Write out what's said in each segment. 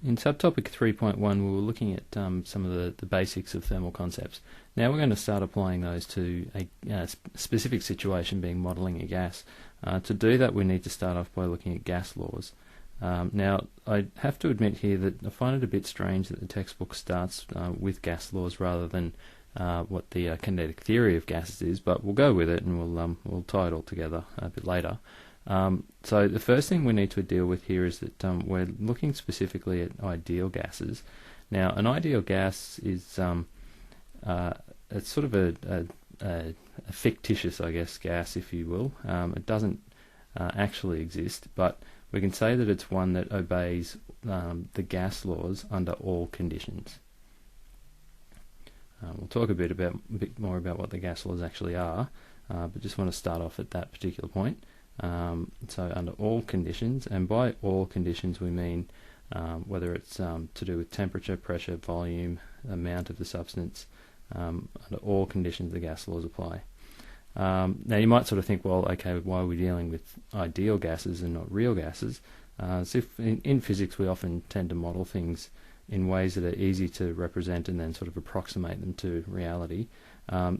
In subtopic 3.1 we were looking at some of the basics of thermal concepts. Now we're going to start applying those to a specific situation, being modelling a gas. To do that we need to start off by looking at gas laws. Now I have to admit here that I find it a bit strange that the textbook starts with gas laws rather than what the kinetic theory of gases is, but we'll go with it and we'll tie it all together a bit later. So the first thing we need to deal with here is that we're looking specifically at ideal gases. Now an ideal gas is it's sort of a fictitious, I guess, gas, if you will. It doesn't actually exist, but we can say that it's one that obeys the gas laws under all conditions. We'll talk a bit more about what the gas laws actually are, but just want to start off at that particular point. So under all conditions, and by all conditions we mean whether it's to do with temperature, pressure, volume, amount of the substance, under all conditions the gas laws apply. Now you might sort of think, well, okay, why are we dealing with ideal gases and not real gases? So if in physics we often tend to model things in ways that are easy to represent and then sort of approximate them to reality.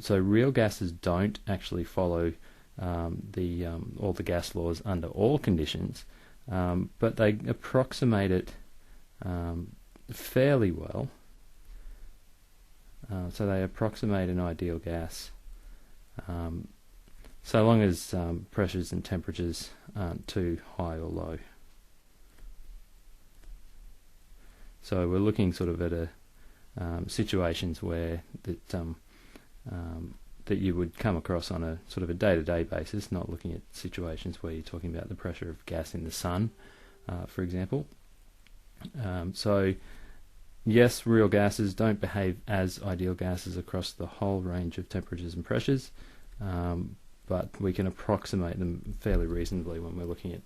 So real gases don't actually follow all the gas laws under all conditions, but they approximate it fairly well. So they approximate an ideal gas so long as pressures and temperatures aren't too high or low. So we're looking sort of at situations where that you would come across on a sort of a day-to-day basis, not looking at situations where you're talking about the pressure of gas in the sun, for example. So yes, real gases don't behave as ideal gases across the whole range of temperatures and pressures, but we can approximate them fairly reasonably when we're looking at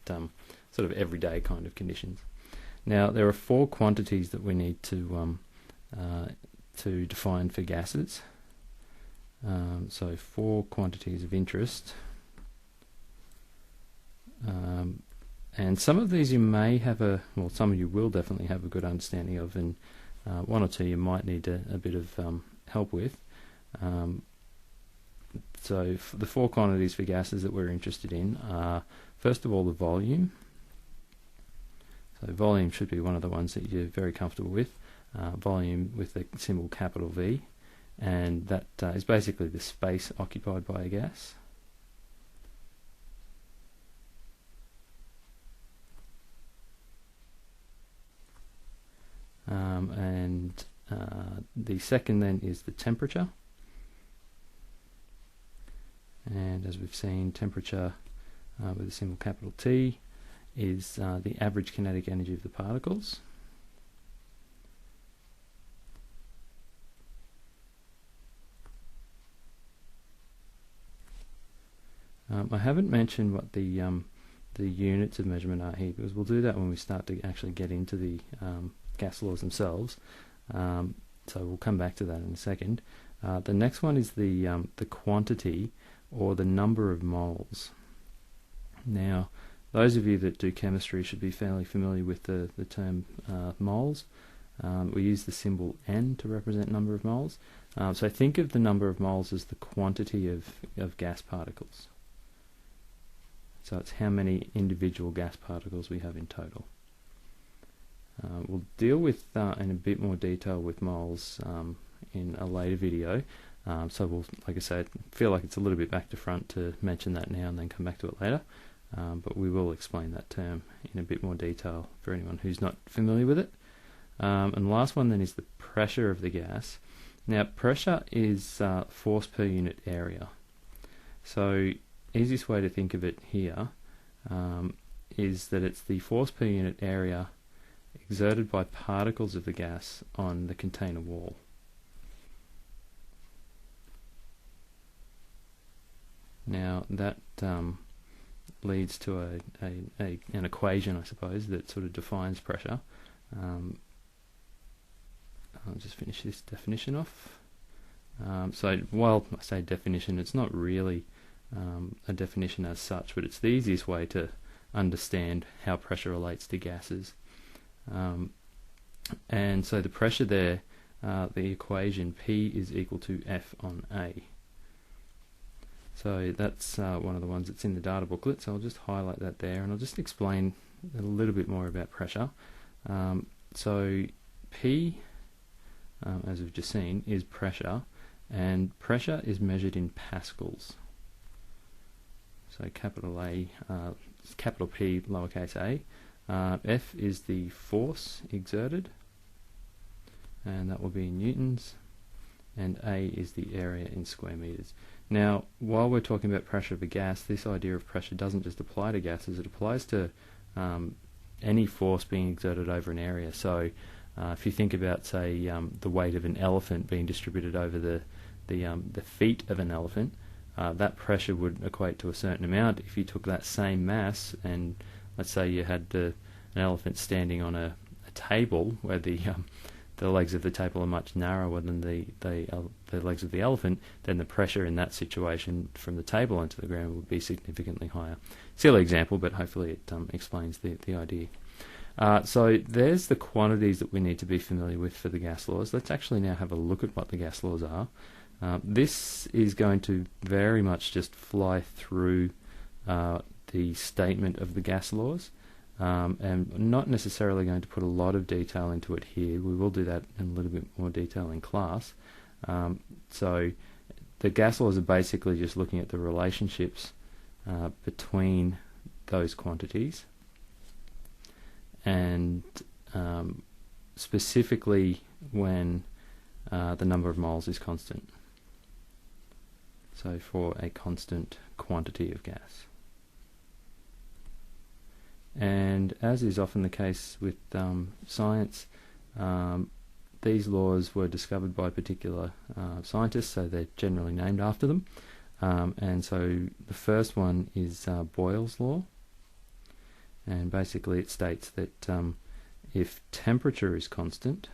sort of everyday kind of conditions. Now there are four quantities that we need to define for gases. So four quantities of interest, and some of these you may have some of you will definitely have a good understanding of, and one or two you might need a bit of help with. So the four quantities for gases that we're interested in are, first of all, the volume. So volume should be one of the ones that you're very comfortable with. Volume with the symbol capital V. And that is basically the space occupied by a gas. The second then is the temperature. And as we've seen, temperature with the symbol capital T is the average kinetic energy of the particles. I haven't mentioned what the units of measurement are here, because we'll do that when we start to actually get into the gas laws themselves. So we'll come back to that in a second. The next one is the quantity, or the number of moles. Now, those of you that do chemistry should be fairly familiar with the term moles. We use the symbol N to represent number of moles. So think of the number of moles as the quantity of gas particles. So it's how many individual gas particles we have in total. We'll deal with in a bit more detail with moles in a later video. So we'll, like I said, feel like it's a little bit back to front to mention that now and then come back to it later. But we will explain that term in a bit more detail for anyone who's not familiar with it. And the last one then is the pressure of the gas. Now pressure is force per unit area. So easiest way to think of it here is that it's the force per unit area exerted by particles of the gas on the container wall. Now that leads to an equation, I suppose, that sort of defines pressure. I'll just finish this definition off. So while I say definition, it's not really a definition as such, but it's the easiest way to understand how pressure relates to gases. And so the pressure there, the equation P is equal to F on A. So that's one of the ones that's in the data booklet, so I'll just highlight that there, and I'll just explain a little bit more about pressure. So P, as we've just seen, is pressure, and pressure is measured in pascals. So capital A, capital P, lowercase a. F is the force exerted, and that will be in newtons, and A is the area in square meters. Now, while we're talking about pressure of a gas, this idea of pressure doesn't just apply to gases, it applies to any force being exerted over an area. So if you think about, say, the weight of an elephant being distributed over the feet of an elephant, that pressure would equate to a certain amount. If you took that same mass and let's say you had an elephant standing on a table where the legs of the table are much narrower than the legs of the elephant, then the pressure in that situation from the table onto the ground would be significantly higher. Silly example, but hopefully it explains the idea. So there's the quantities that we need to be familiar with for the gas laws. Let's actually now have a look at what the gas laws are. This is going to very much just fly through the statement of the gas laws, and not necessarily going to put a lot of detail into it here. We will do that in a little bit more detail in class. So the gas laws are basically just looking at the relationships between those quantities, and specifically when the number of moles is constant. So for a constant quantity of gas. And as is often the case with science, these laws were discovered by particular scientists, so they're generally named after them. And so the first one is Boyle's law, and basically it states that if temperature is constant,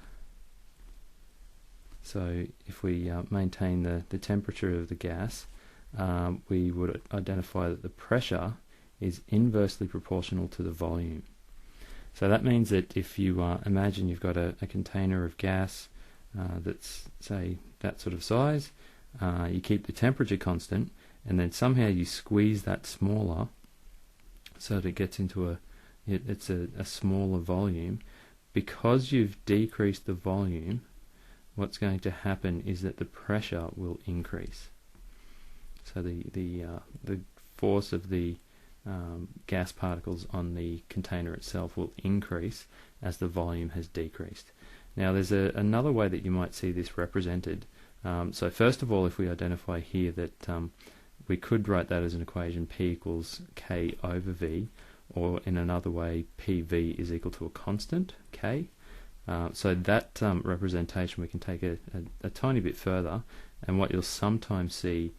so if we maintain the temperature of the gas, we would identify that the pressure is inversely proportional to the volume. So that means that if you imagine you've got a container of gas that's, say, that sort of size, you keep the temperature constant, and then somehow you squeeze that smaller so that it gets into it's a smaller volume. Because you've decreased the volume, what's going to happen is that the pressure will increase. So the force of the gas particles on the container itself will increase as the volume has decreased. Now there's another way that you might see this represented. So first of all, if we identify here that we could write that as an equation P equals K over V, or in another way PV is equal to a constant, K. So that representation we can take a tiny bit further, and what you'll sometimes see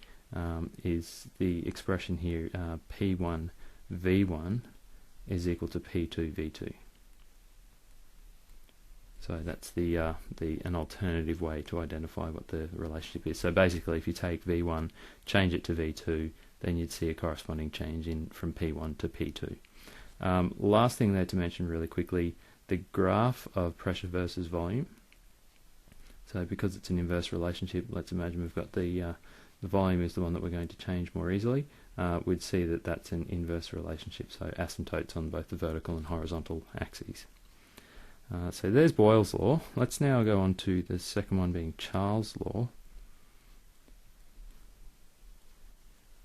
is the expression here, P1 V1 is equal to P2 V2. So that's an alternative way to identify what the relationship is. So basically, if you take V1, change it to V2, then you'd see a corresponding change from P1 to P2. Last thing there to mention really quickly, the graph of pressure versus volume. So because it's an inverse relationship, let's imagine we've got the volume is the one that we're going to change more easily. We'd see that that's an inverse relationship, so asymptotes on both the vertical and horizontal axes. So there's Boyle's law. Let's now go on to the second one, being Charles' law.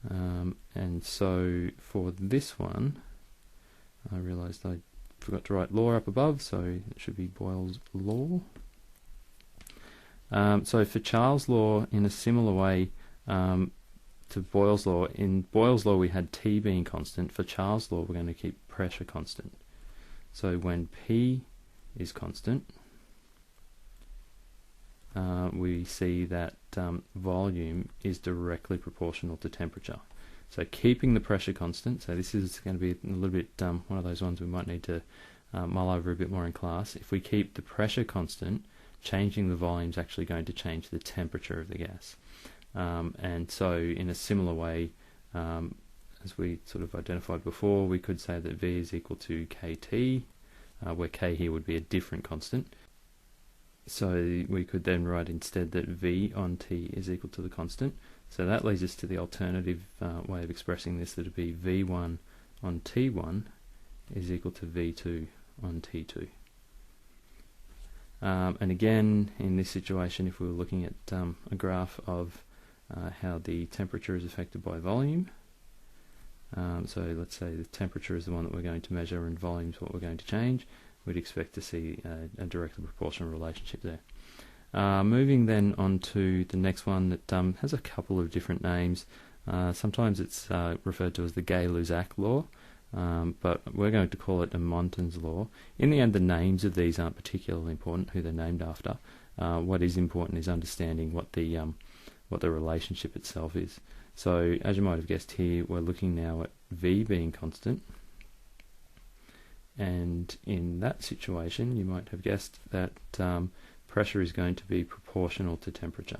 And so for this one, I realised I forgot to write law up above, so it should be Boyle's law. So for Charles' law, in a similar way to Boyle's law, in Boyle's law we had T being constant. For Charles' law, we're going to keep pressure constant. So when P is constant, we see that volume is directly proportional to temperature. So keeping the pressure constant, so this is going to be a little bit one of those ones we might need to mull over a bit more in class. If we keep the pressure constant, changing the volume is actually going to change the temperature of the gas. And so in a similar way, as we sort of identified before, we could say that V is equal to KT, where K here would be a different constant. So we could then write instead that V on T is equal to the constant. So that leads us to the alternative way of expressing this, that would be V1 on T1 is equal to V2 on T2. And again, in this situation, if we were looking at a graph of how the temperature is affected by volume, so let's say the temperature is the one that we're going to measure and volume is what we're going to change, we'd expect to see a directly proportional relationship there. Moving then on to the next one that has a couple of different names. Sometimes it's referred to as the Gay-Lussac law, but we're going to call it a Montaigne's law. In the end, the names of these aren't particularly important, who they're named after. What is important is understanding what the relationship itself is. So, as you might have guessed here, we're looking now at V being constant. And in that situation, you might have guessed that pressure is going to be proportional to temperature.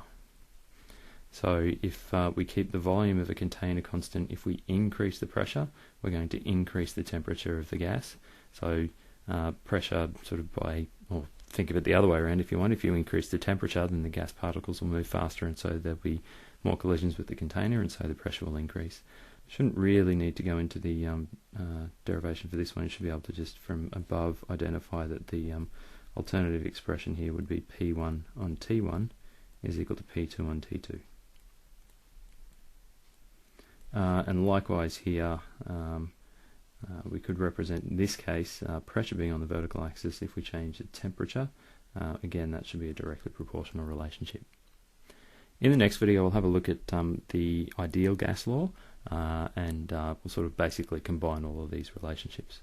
So if we keep the volume of a container constant, if we increase the pressure, we're going to increase the temperature of the gas. So pressure sort of or think of it the other way around if you want. If you increase the temperature, then the gas particles will move faster, and so there'll be more collisions with the container, and so the pressure will increase. Shouldn't really need to go into the derivation for this one. You should be able to just from above identify that the alternative expression here would be P1 on T1 is equal to P2 on T2. And likewise here, we could represent in this case pressure being on the vertical axis. If we change the temperature, again that should be a directly proportional relationship. In the next video we'll have a look at the ideal gas law, and we'll sort of basically combine all of these relationships.